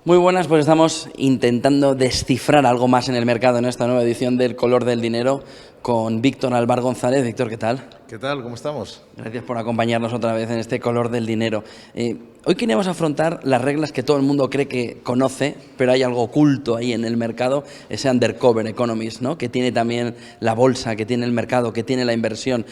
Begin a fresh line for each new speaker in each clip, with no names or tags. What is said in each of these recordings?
Muy buenas, pues estamos intentando descifrar algo más en el mercado en esta nueva edición del Color del Dinero con Víctor Álvar González. Víctor, ¿qué tal?
¿Qué tal? ¿Cómo estamos?
Gracias por acompañarnos otra vez en este Color del Dinero. Hoy queríamos afrontar las reglas que todo el mundo cree que conoce, pero hay algo oculto ahí en el mercado, ese undercover economist, ¿no? Que tiene también la bolsa, que tiene el mercado, que tiene la inversión.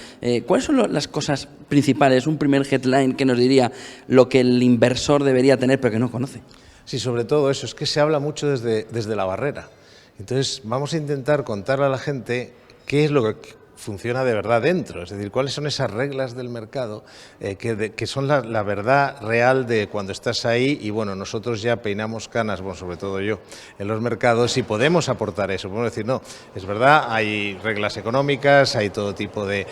¿Cuáles son las cosas principales? Un primer headline que nos diría lo que el inversor debería tener pero que no conoce.
Sí, sobre todo eso, es que se habla mucho desde la barrera. Entonces, vamos a intentar contarle a la gente qué es lo que funciona de verdad dentro, es decir, cuáles son esas reglas del mercado que son la verdad real de cuando estás ahí y bueno, nosotros ya peinamos canas, bueno, sobre todo yo, en los mercados y podemos aportar eso, podemos decir, no, es verdad, hay reglas económicas, hay todo tipo de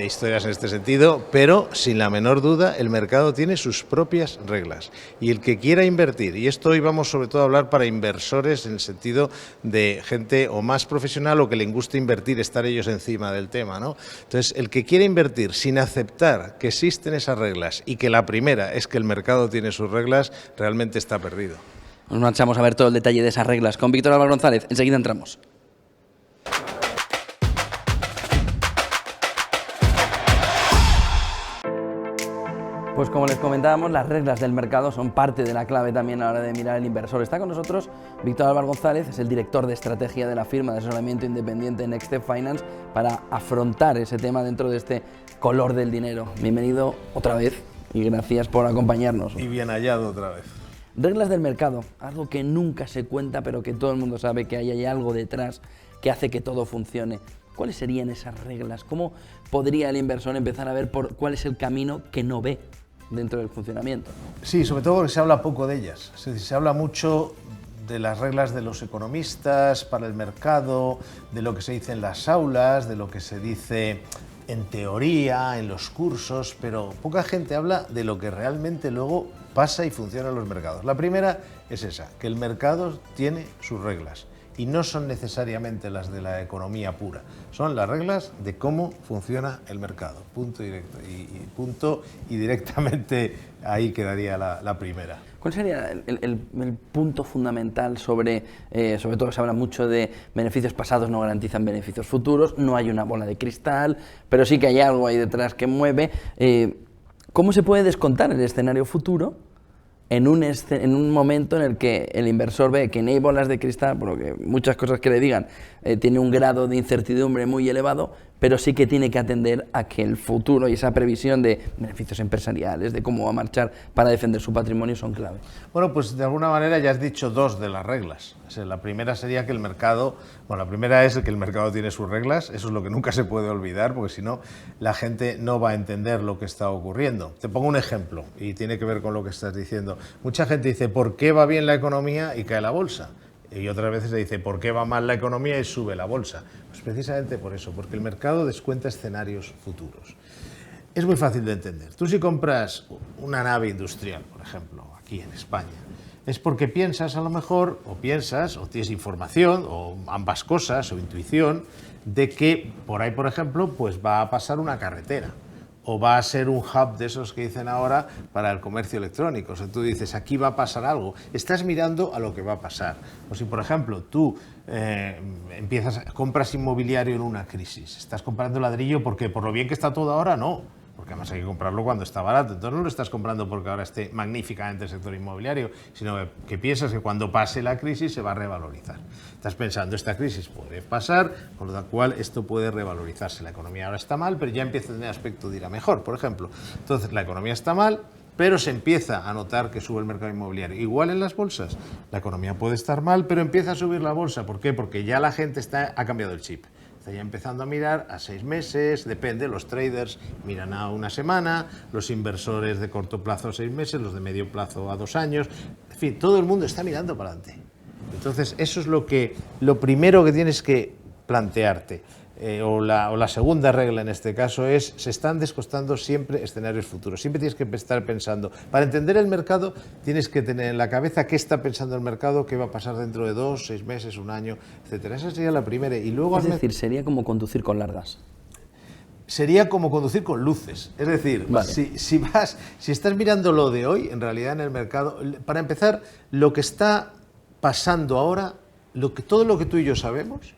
historias en este sentido, pero sin la menor duda el mercado tiene sus propias reglas y el que quiera invertir, y esto hoy vamos sobre todo a hablar para inversores en el sentido de gente o más profesional o que le guste invertir, estar ellos encima del tema, ¿no? Entonces, el que quiere invertir sin aceptar que existen esas reglas y que la primera es que el mercado tiene sus reglas, realmente está perdido.
Nos marchamos a ver todo el detalle de esas reglas con Víctor Álvar González. Enseguida entramos. Pues como les comentábamos, las reglas del mercado son parte de la clave también a la hora de mirar al inversor. Está con nosotros Víctor Álvar González, es el director de estrategia de la firma de asesoramiento independiente Next Step Finance para afrontar ese tema dentro de este color del dinero. Bienvenido otra vez y gracias por acompañarnos.
Y bien hallado otra vez.
Reglas del mercado, algo que nunca se cuenta pero que todo el mundo sabe que hay algo detrás que hace que todo funcione. ¿Cuáles serían esas reglas? ¿Cómo podría el inversor empezar a ver cuál es el camino que no ve dentro del funcionamiento?
Sí, sobre todo porque se habla poco de ellas. Es decir, se habla mucho de las reglas de los economistas para el mercado, de lo que se dice en las aulas, de lo que se dice en teoría, en los cursos, pero poca gente habla de lo que realmente luego pasa y funciona en los mercados. La primera es esa, que el mercado tiene sus reglas. Y no son necesariamente las de la economía pura, son las reglas de cómo funciona el mercado, punto directo y directamente ahí quedaría la primera.
¿Cuál sería el punto fundamental sobre todo se habla mucho de beneficios pasados no garantizan beneficios futuros, no hay una bola de cristal, pero sí que hay algo ahí detrás que mueve? ¿Cómo se puede descontar el escenario futuro en un momento en el que el inversor ve que no hay bolas de cristal, por lo que muchas cosas que le digan tiene un grado de incertidumbre muy elevado, pero sí que tiene que atender a que el futuro y esa previsión de beneficios empresariales, de cómo va a marchar para defender su patrimonio son clave?
Bueno, pues de alguna manera ya has dicho dos de las reglas. O sea, la primera sería que el mercado, bueno, la primera es que el mercado tiene sus reglas, eso es lo que nunca se puede olvidar, porque si no, la gente no va a entender lo que está ocurriendo. Te pongo un ejemplo, y tiene que ver con lo que estás diciendo. Mucha gente dice, ¿por qué va bien la economía y cae la bolsa? Y otras veces se dice, ¿por qué va mal la economía y sube la bolsa? Pues precisamente por eso, porque el mercado descuenta escenarios futuros. Es muy fácil de entender. Tú si compras una nave industrial, por ejemplo, aquí en España, es porque piensas a lo mejor, o tienes información, o ambas cosas, o intuición, de que por ahí, por ejemplo, pues va a pasar una carretera. O va a ser un hub de esos que dicen ahora para el comercio electrónico. O sea, tú dices, aquí va a pasar algo. Estás mirando a lo que va a pasar. O si, por ejemplo, tú compras inmobiliario en una crisis, estás comprando ladrillo porque por lo bien que está todo ahora, no. Porque además hay que comprarlo cuando está barato. Entonces no lo estás comprando porque ahora esté magníficamente el sector inmobiliario, sino que piensas que cuando pase la crisis se va a revalorizar. Estás pensando, esta crisis puede pasar, con lo cual esto puede revalorizarse. La economía ahora está mal, pero ya empieza a tener aspecto de ir a mejor, por ejemplo. Entonces la economía está mal, pero se empieza a notar que sube el mercado inmobiliario. Igual en las bolsas, la economía puede estar mal, pero empieza a subir la bolsa. ¿Por qué? Porque ya la gente ha cambiado el chip. Está ya empezando a mirar a 6 meses, depende, los traders miran a una semana, los inversores de corto plazo a 6 meses, los de medio plazo a 2 años, en fin, todo el mundo está mirando para adelante. Entonces, eso es lo primero que tienes que plantearte. O la segunda regla en este caso es, se están descostando siempre escenarios futuros. Siempre tienes que estar pensando. Para entender el mercado, tienes que tener en la cabeza qué está pensando el mercado, qué va a pasar dentro de 2, 6 meses, un año, etcétera. Esa sería la primera. Y luego
es decir, sería como conducir con largas.
sería como conducir con luces. Es decir,
Vale.
si estás mirando lo de hoy, en realidad en el mercado, para empezar, lo que está pasando ahora, todo lo que tú y yo sabemos,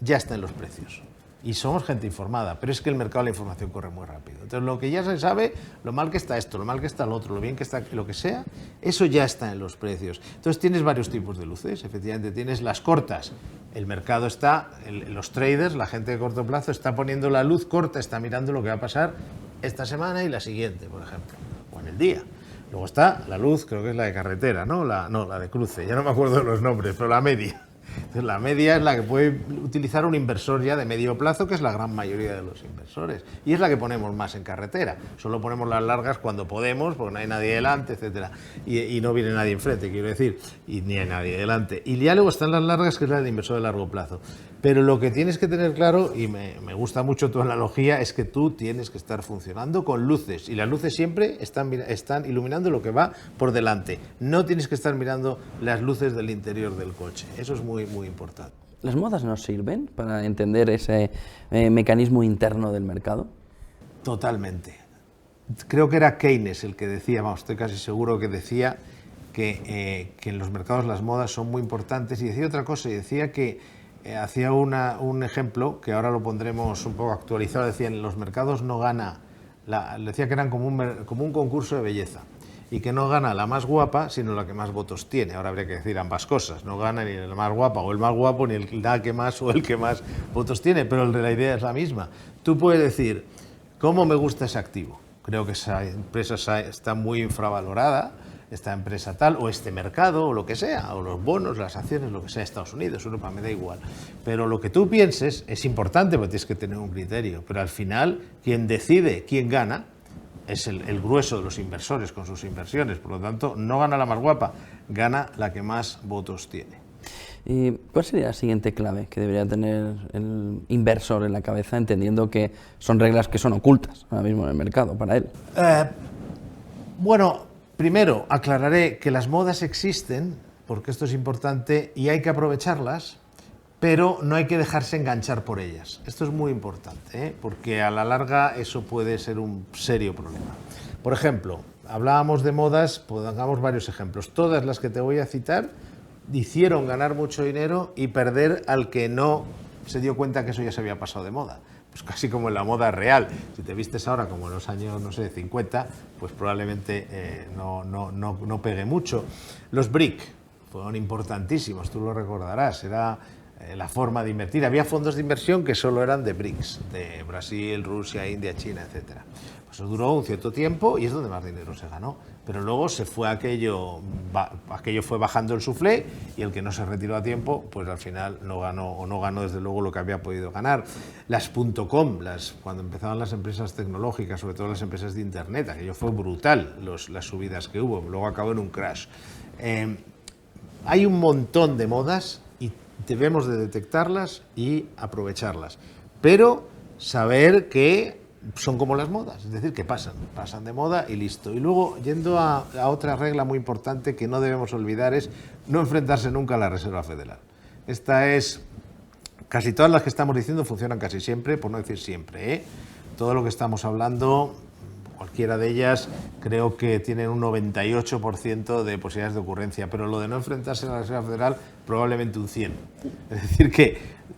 ya está en los precios. Y somos gente informada, pero es que el mercado de la información corre muy rápido. Entonces, lo que ya se sabe, lo mal que está esto, lo mal que está lo otro, lo bien que está lo que sea, eso ya está en los precios. Entonces, tienes varios tipos de luces. Efectivamente, tienes las cortas. El mercado está, los traders, la gente de corto plazo, está poniendo la luz corta, está mirando lo que va a pasar esta semana y la siguiente, por ejemplo, o en el día. Luego está la luz, creo que es la de carretera, ¿no? La de cruce, ya no me acuerdo de los nombres, pero la media. Entonces, la media es la que puede utilizar un inversor ya de medio plazo, que es la gran mayoría de los inversores. Y es la que ponemos más en carretera. Solo ponemos las largas cuando podemos, porque no hay nadie delante, etcétera. Y no viene nadie enfrente, quiero decir, y ni hay nadie delante. Y ya luego están las largas, que es la del inversor de largo plazo. Pero lo que tienes que tener claro, y me gusta mucho tu analogía, es que tú tienes que estar funcionando con luces. Y las luces siempre están iluminando lo que va por delante. No tienes que estar mirando las luces del interior del coche. Eso es muy, muy importante.
¿Las modas nos sirven para entender ese mecanismo interno del mercado?
Totalmente. Creo que era Keynes el que decía, vamos, estoy casi seguro que decía que en los mercados las modas son muy importantes. Y decía otra cosa, y decía que hacía un ejemplo, que ahora lo pondremos un poco actualizado, decía, en los mercados no gana, decía que eran como un concurso de belleza, y que no gana la más guapa, sino la que más votos tiene. Ahora habría que decir ambas cosas, no gana ni la más guapa o el más guapo, ni el que más o el que más votos tiene, pero la idea es la misma. Tú puedes decir, ¿cómo me gusta ese activo? Creo que esa empresa está muy infravalorada, esta empresa tal, o este mercado, o lo que sea, o los bonos, las acciones, lo que sea, Estados Unidos, Europa, me da igual. Pero lo que tú pienses es importante, porque tienes que tener un criterio, pero al final, quien decide quién gana es el grueso de los inversores con sus inversiones. Por lo tanto, no gana la más guapa, gana la que más votos tiene.
¿Y cuál sería la siguiente clave que debería tener el inversor en la cabeza, entendiendo que son reglas que son ocultas ahora mismo en el mercado para él?
Bueno, primero aclararé que las modas existen, porque esto es importante y hay que aprovecharlas, pero no hay que dejarse enganchar por ellas. Esto es muy importante, ¿eh? Porque a la larga eso puede ser un serio problema. Por ejemplo, hablábamos de modas, pongamos varios ejemplos. Todas las que te voy a citar hicieron ganar mucho dinero y perder al que no se dio cuenta que eso ya se había pasado de moda. Pues casi como en la moda real. Si te vistes ahora como en los años, no sé, 50, pues probablemente no pegue mucho. Los BRIC fueron importantísimos, tú lo recordarás, era la forma de invertir. Había fondos de inversión que solo eran de BRICS, de Brasil, Rusia, India, China, etc. Pues eso duró un cierto tiempo y es donde más dinero se ganó. Pero luego se fue aquello fue bajando el suflé y el que no se retiró a tiempo, pues al final no ganó desde luego lo que había podido ganar. Las .com, cuando empezaban las empresas tecnológicas, sobre todo las empresas de Internet, aquello fue brutal, las subidas que hubo, luego acabó en un crash. Hay un montón de modas y debemos de detectarlas y aprovecharlas, pero saber que son como las modas, es decir, que pasan de moda y listo. Y luego, yendo a otra regla muy importante que no debemos olvidar, es no enfrentarse nunca a la Reserva Federal. Esta es, casi todas las que estamos diciendo funcionan casi siempre, por no decir siempre, ¿eh? Todo lo que estamos hablando, cualquiera de ellas, creo que tienen un 98% de posibilidades de ocurrencia, pero lo de no enfrentarse a la Reserva Federal, probablemente un 100%. Es decir, que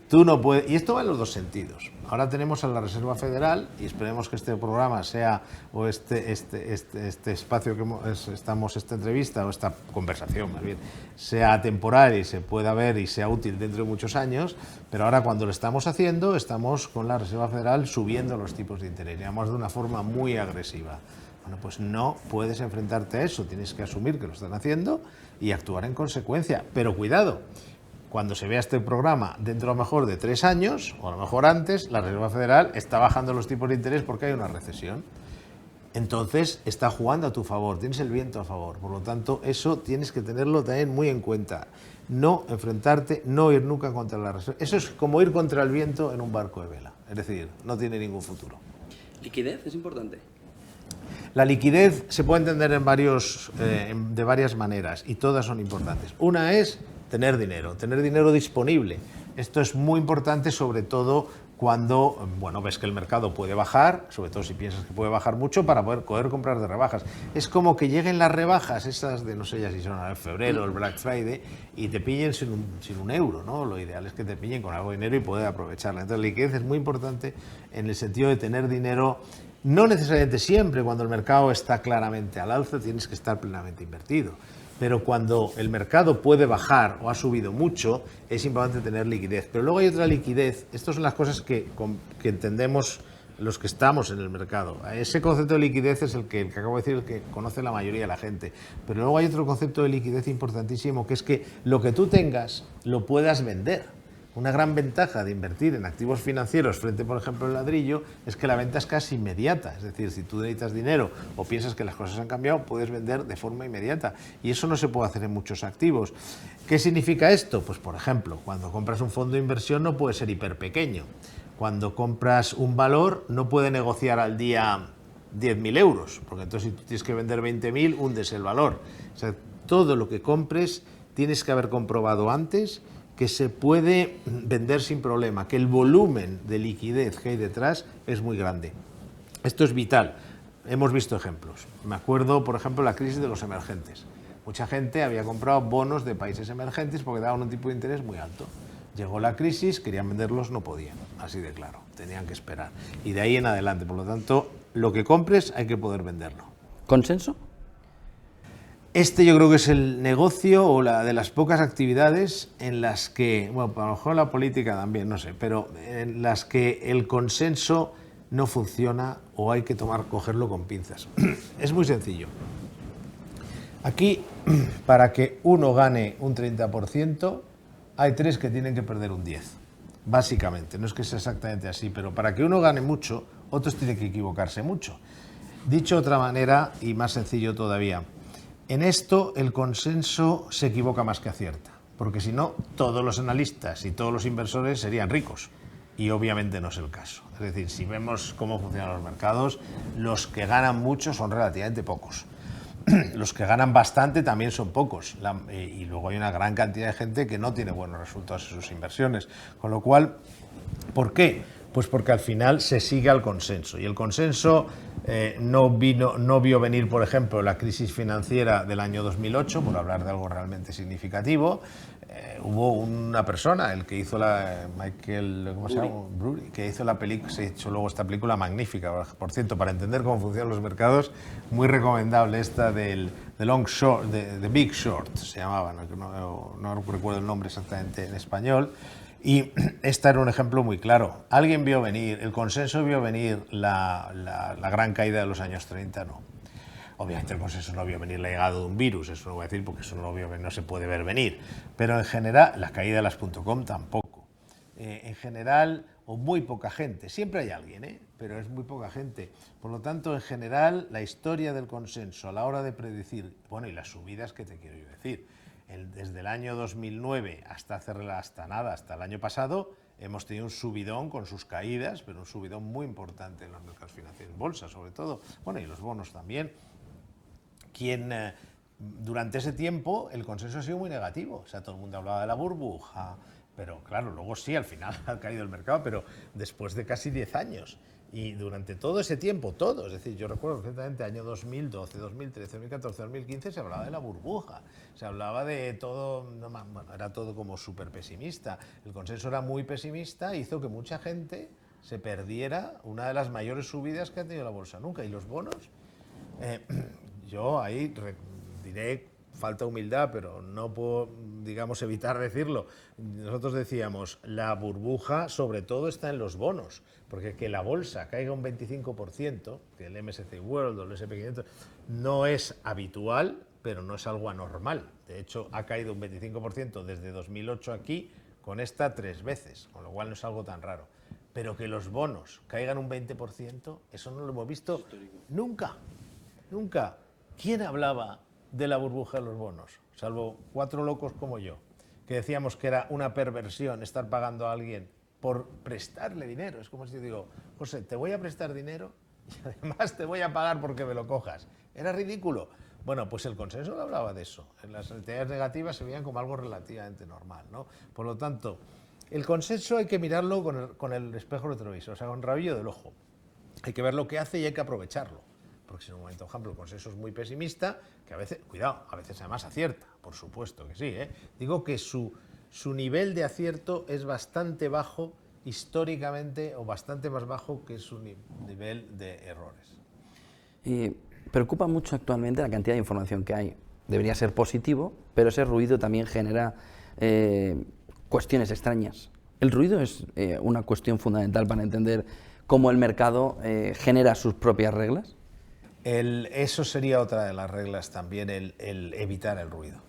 tú no puedes... Y esto va en los dos sentidos. Ahora tenemos a la Reserva Federal y esperemos que este programa sea, o este espacio que esta entrevista, o esta conversación más bien, sea temporal y se pueda ver y sea útil dentro de muchos años, pero ahora cuando lo estamos haciendo, estamos con la Reserva Federal subiendo los tipos de interés, y además de una forma muy agresiva. Bueno, pues no puedes enfrentarte a eso, tienes que asumir que lo están haciendo y actuar en consecuencia, pero cuidado. Cuando se vea este programa dentro a lo mejor de 3 años, o a lo mejor antes, la Reserva Federal está bajando los tipos de interés porque hay una recesión. Entonces está jugando a tu favor, tienes el viento a favor. Por lo tanto, eso tienes que tenerlo también muy en cuenta. No enfrentarte, no ir nunca contra la Reserva. Eso es como ir contra el viento en un barco de vela. Es decir, no tiene ningún futuro.
¿Liquidez es importante?
La liquidez se puede entender de varias maneras y todas son importantes. Una es tener dinero disponible. Esto es muy importante, sobre todo cuando, bueno, ves que el mercado puede bajar, sobre todo si piensas que puede bajar mucho, para poder comprar de rebajas. Es como que lleguen las rebajas, esas de no sé ya si son en febrero, el Black Friday, y te pillen sin un euro, ¿no? Lo ideal es que te pillen con algo de dinero y poder aprovecharla. Entonces la liquidez es muy importante en el sentido de tener dinero, no necesariamente siempre cuando el mercado está claramente al alza, tienes que estar plenamente invertido. Pero cuando el mercado puede bajar o ha subido mucho, es importante tener liquidez. Pero luego hay otra liquidez. Estas son las cosas que entendemos los que estamos en el mercado. Ese concepto de liquidez es el que acabo de decir, el que conoce la mayoría de la gente. Pero luego hay otro concepto de liquidez importantísimo, que es que lo que tú tengas lo puedas vender. Una gran ventaja de invertir en activos financieros frente, por ejemplo, al ladrillo, es que la venta es casi inmediata. Es decir, si tú necesitas dinero o piensas que las cosas han cambiado, puedes vender de forma inmediata. Y eso no se puede hacer en muchos activos. ¿Qué significa esto? Pues, por ejemplo, cuando compras un fondo de inversión no puede ser hiper pequeño. Cuando compras un valor no puede negociar al día 10.000 euros, porque entonces si tú tienes que vender 20.000, hundes el valor. O sea, todo lo que compres tienes que haber comprobado antes que se puede vender sin problema, que el volumen de liquidez que hay detrás es muy grande. Esto es vital. Hemos visto ejemplos. Me acuerdo, por ejemplo, la crisis de los emergentes. Mucha gente había comprado bonos de países emergentes porque daban un tipo de interés muy alto. Llegó la crisis, querían venderlos, no podían, así de claro, tenían que esperar. Y de ahí en adelante, por lo tanto, lo que compres hay que poder venderlo.
¿Consenso?
Este yo creo que es el negocio o la de las pocas actividades en las que, bueno, a lo mejor la política también, no sé, pero en las que el consenso no funciona o hay que cogerlo con pinzas. Es muy sencillo. Aquí, para que uno gane un 30%, hay 3 que tienen que perder un 10%, básicamente. No es que sea exactamente así, pero para que uno gane mucho, otros tienen que equivocarse mucho. Dicho de otra manera, y más sencillo todavía, en esto el consenso se equivoca más que acierta, porque si no, todos los analistas y todos los inversores serían ricos, y obviamente no es el caso. Es decir, si vemos cómo funcionan los mercados, los que ganan mucho son relativamente pocos. Los que ganan bastante también son pocos, y luego hay una gran cantidad de gente que no tiene buenos resultados en sus inversiones. Con lo cual, ¿por qué? Pues porque al final se sigue al consenso, y el consenso no vio venir, por ejemplo, la crisis financiera del año 2008, por hablar de algo realmente significativo. Hubo una persona, el que hizo Michael, ¿cómo se llama? Burry, que hizo la película, se hizo luego esta película magnífica, por cierto, para entender cómo funcionan los mercados, muy recomendable esta The Big Short, se llamaba, no recuerdo el nombre exactamente en español. Y este era un ejemplo muy claro. Alguien vio venir, el consenso vio venir la gran caída de los años 30, no. Obviamente el consenso no vio venir la llegada de un virus, eso no voy a decir porque eso no se puede ver venir. Pero en general, la caída de las .com tampoco. En general, o muy poca gente, siempre hay alguien, pero es muy poca gente. Por lo tanto, en general, la historia del consenso a la hora de predecir, bueno, y las subidas que te quiero yo decir, desde el año 2009 hasta el año pasado, hemos tenido un subidón con sus caídas, pero un subidón muy importante en los mercados financieros, en bolsa sobre todo, bueno, y los bonos también. Durante ese tiempo el consenso ha sido muy negativo, o sea, todo el mundo hablaba de la burbuja, pero claro, luego sí, al final ha caído el mercado, pero después de casi 10 años. Y durante todo ese tiempo, es decir, yo recuerdo perfectamente año 2012, 2013, 2014, 2015 se hablaba de la burbuja, se hablaba de todo, bueno, era todo como súper pesimista. El consenso era muy pesimista, hizo que mucha gente se perdiera una de las mayores subidas que ha tenido la bolsa nunca. Y los bonos, yo ahí diré, falta humildad, pero no puedo, digamos, evitar decirlo. Nosotros decíamos, la burbuja sobre todo está en los bonos, porque que la bolsa caiga un 25%, que el MSCI World o el S&P 500, no es habitual, pero no es algo anormal. De hecho, ha caído un 25% desde 2008 aquí, con esta 3 veces, con lo cual no es algo tan raro. Pero que los bonos caigan un 20%, eso no lo hemos visto nunca, nunca. ¿Quién hablaba de la burbuja de los bonos? Salvo 4 locos como yo, que decíamos que era una perversión estar pagando a alguien por prestarle dinero. Es como si yo digo, José, te voy a prestar dinero y además te voy a pagar porque me lo cojas. Era ridículo. Bueno, pues el consenso hablaba de eso. En las entidades negativas se veían como algo relativamente normal, ¿no? Por lo tanto, El consenso hay que mirarlo con el espejo retrovisor, o sea, con el rabillo del ojo. Hay que ver lo que hace y hay que aprovecharlo. Porque si en un momento, por ejemplo, el consenso es muy pesimista, que a veces, cuidado, a veces además acierta, por supuesto que sí, ¿eh? Digo que su nivel de acierto es bastante bajo históricamente, o bastante más bajo que su nivel de errores.
Preocupa mucho actualmente la cantidad de información que hay. Debería ser positivo, pero ese ruido también genera cuestiones extrañas. El ruido es una cuestión fundamental para entender cómo el mercado genera sus propias reglas.
Eso sería otra de las reglas también, el evitar el ruido,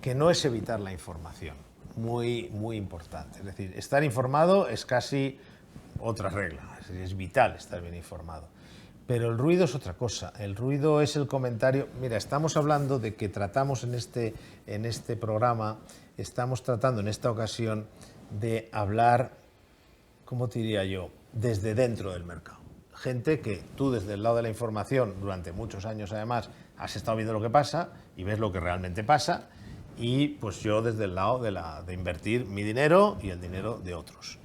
que no es evitar la información, muy, muy importante. Es decir, estar informado es casi otra regla, es vital estar bien informado. Pero el ruido es otra cosa, el ruido es el comentario. Mira, estamos hablando de que tratamos en este programa, estamos tratando en esta ocasión de hablar, ¿cómo te diría yo?, desde dentro del mercado. Gente que tú desde el lado de la información, durante muchos años además, has estado viendo lo que pasa y ves lo que realmente pasa, y pues yo desde el lado de invertir mi dinero y el dinero de otros.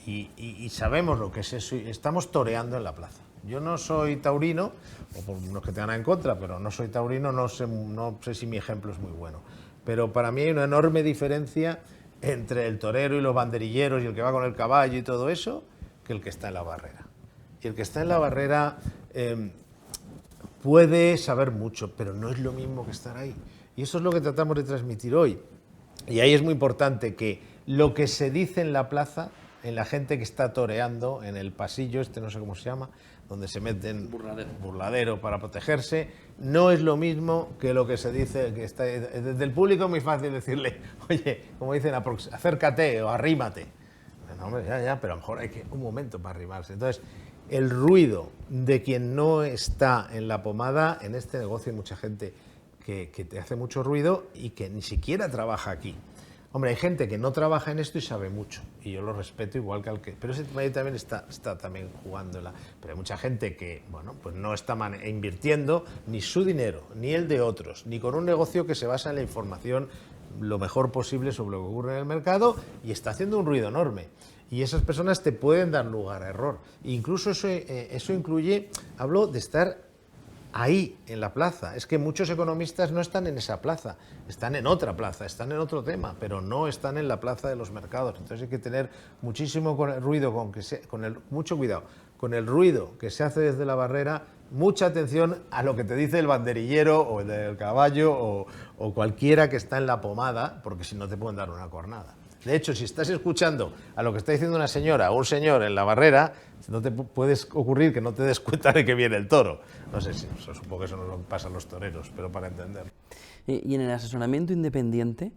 Y sabemos lo que es eso, y estamos toreando en la plaza. Yo no soy taurino, o por los que te van en contra, pero no soy taurino, no sé si mi ejemplo es muy bueno. Pero para mí hay una enorme diferencia entre el torero y los banderilleros y el que va con el caballo y todo eso, que el que está en la barrera. Y el que está en la barrera puede saber mucho, pero no es lo mismo que estar ahí. Y eso es lo que tratamos de transmitir hoy. Y ahí es muy importante que lo que se dice en la plaza, en la gente que está toreando, en el pasillo, no sé cómo se llama, donde se meten burladero para protegerse, no es lo mismo que lo que se dice, que está desde el público. Es muy fácil decirle, oye, como dicen, acércate o arrímate. No, hombre, ya, pero a lo mejor hay que un momento para arrimarse. Entonces, el ruido de quien no está en la pomada, en este negocio hay mucha gente que te hace mucho ruido y que ni siquiera trabaja aquí. Hombre, hay gente que no trabaja en esto y sabe mucho, y yo lo respeto igual que al que... Pero ese también está también jugándola. Pero hay mucha gente que, bueno, pues no está invirtiendo ni su dinero, ni el de otros, ni con un negocio que se basa en la información lo mejor posible sobre lo que ocurre en el mercado, y está haciendo un ruido enorme. Y esas personas te pueden dar lugar a error. Incluso eso incluye, hablo de estar ahí, en la plaza. Es que muchos economistas no están en esa plaza, están en otra plaza, están en otro tema, pero no están en la plaza de los mercados. Entonces hay que tener muchísimo mucho cuidado con el ruido que se hace desde la barrera, mucha atención a lo que te dice el banderillero o el del caballo o cualquiera que está en la pomada, porque si no te pueden dar una cornada. De hecho, si estás escuchando a lo que está diciendo una señora o un señor en la barrera, no te puedes ocurrir que no te des cuenta de que viene el toro. No sé si, supongo que eso no lo pasa a los toreros, pero para entender.
Y en el asesoramiento independiente,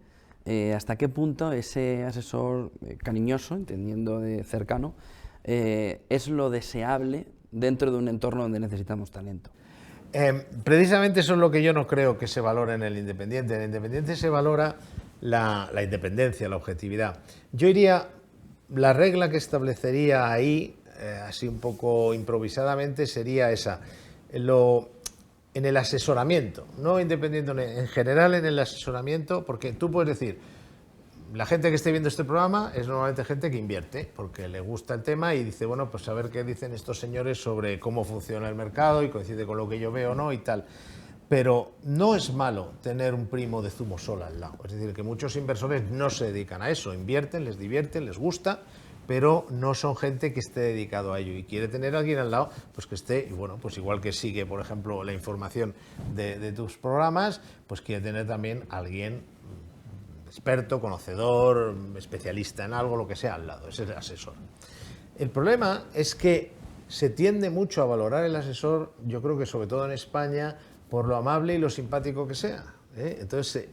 ¿hasta qué punto ese asesor cariñoso, entendiendo de cercano, es lo deseable dentro de un entorno donde necesitamos talento?
Precisamente eso es lo que yo no creo que se valore en el independiente. En el independiente se valora la independencia, la objetividad. Yo iría, la regla que establecería ahí, así un poco improvisadamente, sería esa. En el asesoramiento, no independiente, en general en el asesoramiento, porque tú puedes decir, la gente que esté viendo este programa es normalmente gente que invierte, porque le gusta el tema y dice, bueno, pues a ver qué dicen estos señores sobre cómo funciona el mercado y coincide con lo que yo veo o no y tal. Pero no es malo tener un primo de zumo sol al lado. Es decir, que muchos inversores no se dedican a eso, invierten, les divierten, les gusta, pero no son gente que esté dedicado a ello y quiere tener a alguien al lado pues que esté, y bueno, pues igual que sigue, por ejemplo, la información de tus programas, pues quiere tener también a alguien experto, conocedor, especialista en algo, lo que sea, al lado, ese asesor. El problema es que se tiende mucho a valorar el asesor, yo creo que sobre todo en España, por lo amable y lo simpático que sea, ¿eh? Entonces,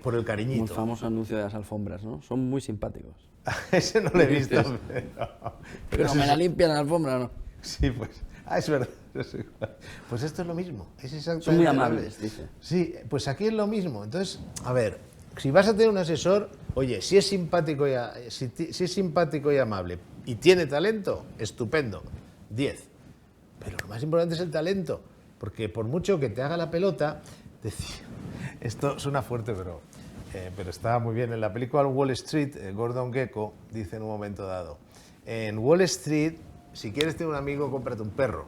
por el cariñito.
Como el famoso anuncio de las alfombras, ¿no? Son muy simpáticos.
Ese no lo he visto.
Pero me la limpian la alfombra, ¿no?
Sí, pues. Es verdad. Pues esto es lo mismo. Es exactamente.
Son muy amables, dice.
Sí, pues aquí es lo mismo. Entonces, a ver, si vas a tener un asesor, oye, si es simpático y amable y tiene talento, estupendo, 10. Pero lo más importante es el talento, porque por mucho que te haga la pelota, esto suena fuerte, pero pero está muy bien. En la película Wall Street, Gordon Gekko dice en un momento dado, en Wall Street, si quieres tener un amigo, cómprate un perro.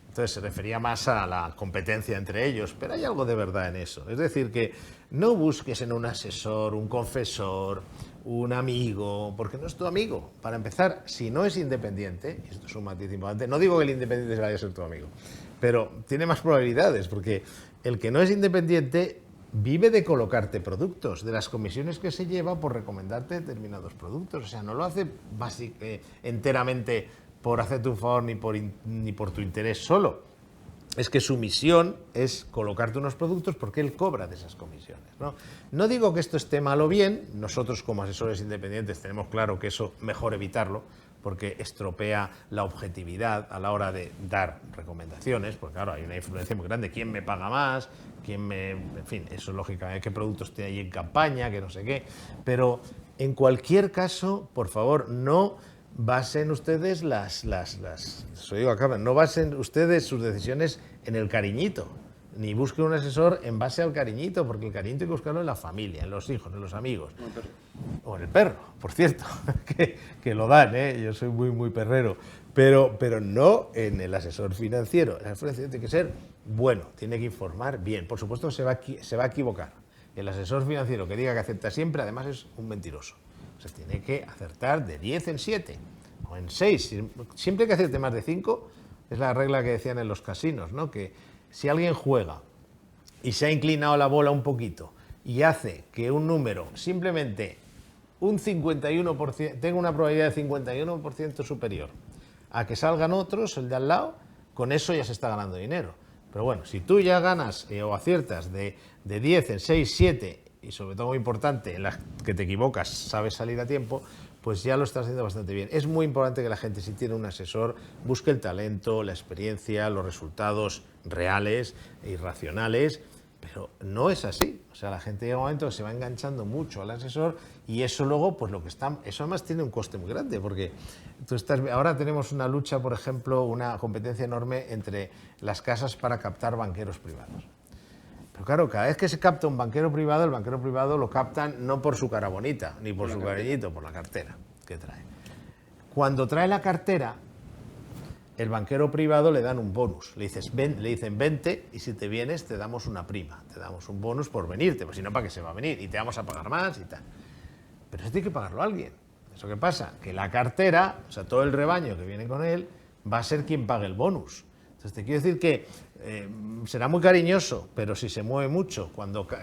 Entonces se refería más a la competencia entre ellos, pero hay algo de verdad en eso. Es decir, que no busques en un asesor, un confesor, un amigo, porque no es tu amigo. Para empezar, si no es independiente, y esto es un matiz importante, no digo que el independiente vaya a ser tu amigo, pero tiene más probabilidades, porque el que no es independiente vive de colocarte productos, de las comisiones que se lleva por recomendarte determinados productos. O sea, no lo hace enteramente por hacerte un favor ni por tu interés solo. Es que su misión es colocarte unos productos porque él cobra de esas comisiones, ¿no? No digo que esto esté mal o bien, nosotros como asesores independientes tenemos claro que eso mejor evitarlo, porque estropea la objetividad a la hora de dar recomendaciones, porque claro, hay una influencia muy grande, quién me paga más, en fin, eso es lógicamente, qué productos tiene ahí en campaña, que no sé qué, pero en cualquier caso, por favor, no basen ustedes no basen ustedes sus decisiones en el cariñito, ni busquen un asesor en base al cariñito, porque el cariñito hay que buscarlo en la familia, en los hijos, en los amigos. O en el perro, por cierto, que lo dan, ¿eh? Yo soy muy perrero, pero no en el asesor financiero. El asesor financiero tiene que ser bueno, tiene que informar bien. Por supuesto se va a equivocar. El asesor financiero que diga que acepta siempre, además es un mentiroso. O sea, tiene que acertar de 10 en 7 o en 6. Siempre que acierte más de 5, es la regla que decían en los casinos, ¿no? Que si alguien juega y se ha inclinado la bola un poquito y hace que un número simplemente un 51%, tenga una probabilidad de 51% superior a que salgan otros, el de al lado, con eso ya se está ganando dinero. Pero bueno, si tú ya ganas o aciertas de 10 en 6, 7, y sobre todo muy importante, en las que te equivocas, sabes salir a tiempo, pues ya lo estás haciendo bastante bien. Es muy importante que la gente, si tiene un asesor, busque el talento, la experiencia, los resultados reales e irracionales, pero no es así. O sea, la gente llega un momento que se va enganchando mucho al asesor y eso luego, pues eso además tiene un coste muy grande, porque ahora tenemos una lucha, por ejemplo, una competencia enorme entre las casas para captar banqueros privados. Pero claro, cada vez que se capta un banquero privado, el banquero privado lo captan no por su cara bonita, ni por su cariñito, por la cartera que trae. Cuando trae la cartera, el banquero privado le dan un bonus. Le dicen, vente, y si te vienes te damos una prima, te damos un bonus por venirte, pues si no, ¿para qué se va a venir? Y te vamos a pagar más y tal. Pero eso tiene que pagarlo alguien. ¿Eso qué pasa? Que la cartera, o sea, todo el rebaño que viene con él, va a ser quien pague el bonus. Entonces te quiero decir que será muy cariñoso, pero si se mueve mucho,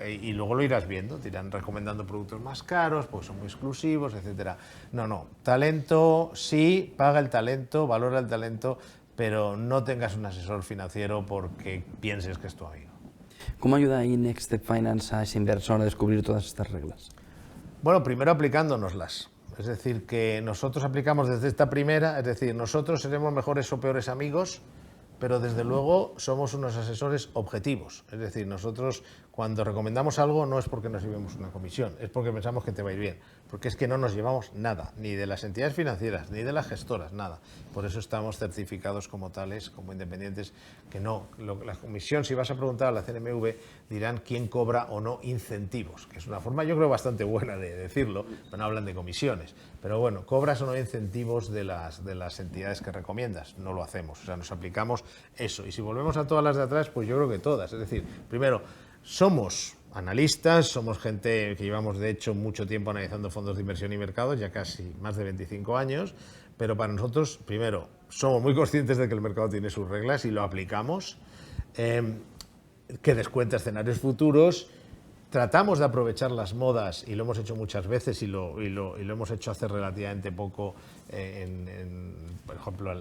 y luego lo irás viendo, te irán recomendando productos más caros, porque son muy exclusivos, etcétera. No, talento, sí, paga el talento, valora el talento, pero no tengas un asesor financiero porque pienses que es tu amigo.
¿Cómo ayuda ahí Next Step Finance a ese inversor a descubrir todas estas reglas?
Bueno, primero aplicándonoslas. Es decir, que nosotros aplicamos desde esta primera, es decir, nosotros seremos mejores o peores amigos, pero desde luego somos unos asesores objetivos. Es decir, nosotros cuando recomendamos algo no es porque nos llevemos una comisión, es porque pensamos que te va a ir bien, porque es que no nos llevamos nada, ni de las entidades financieras, ni de las gestoras, nada. Por eso estamos certificados como tales, como independientes, que no. La comisión, si vas a preguntar a la CNMV, dirán quién cobra o no incentivos, que es una forma yo creo bastante buena de decirlo, pero no hablan de comisiones. Pero bueno, cobras o no incentivos de las entidades que recomiendas, no lo hacemos, o sea, nos aplicamos eso. Y si volvemos a todas las de atrás, pues yo creo que todas. Es decir, primero, somos analistas, somos gente que llevamos de hecho mucho tiempo analizando fondos de inversión y mercados, ya casi más de 25 años, pero para nosotros, primero, somos muy conscientes de que el mercado tiene sus reglas y lo aplicamos, que descuenta escenarios futuros. Tratamos de aprovechar las modas, y lo hemos hecho muchas veces y lo hemos hecho hace relativamente poco, por ejemplo,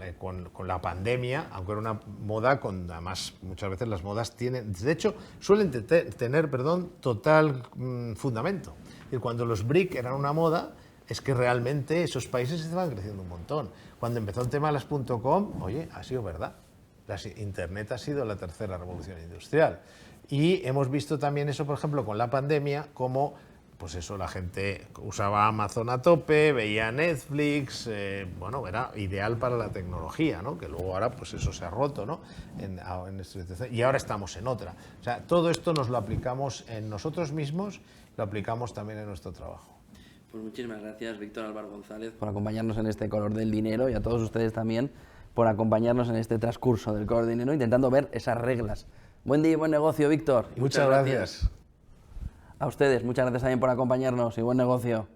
con la pandemia, aunque era una moda, además muchas veces las modas de hecho, suelen tener total fundamento. Es decir, cuando los BRIC eran una moda, es que realmente esos países estaban creciendo un montón. Cuando empezó el tema de las .com, oye, ha sido verdad. Internet ha sido la tercera revolución industrial. Y hemos visto también eso, por ejemplo, con la pandemia, como pues eso, la gente usaba Amazon a tope, veía Netflix, bueno, era ideal para la tecnología, ¿no? Que luego ahora pues eso se ha roto, ¿no? Y ahora estamos en otra. O sea, todo esto nos lo aplicamos en nosotros mismos lo aplicamos también en nuestro trabajo.
Pues muchísimas gracias, Víctor Álvaro González, por acompañarnos en este Color del Dinero, y a todos ustedes también por acompañarnos en este transcurso del Color del Dinero, intentando ver esas reglas. Buen día y buen negocio, Víctor.
Muchas gracias.
A ustedes, muchas gracias también por acompañarnos y buen negocio.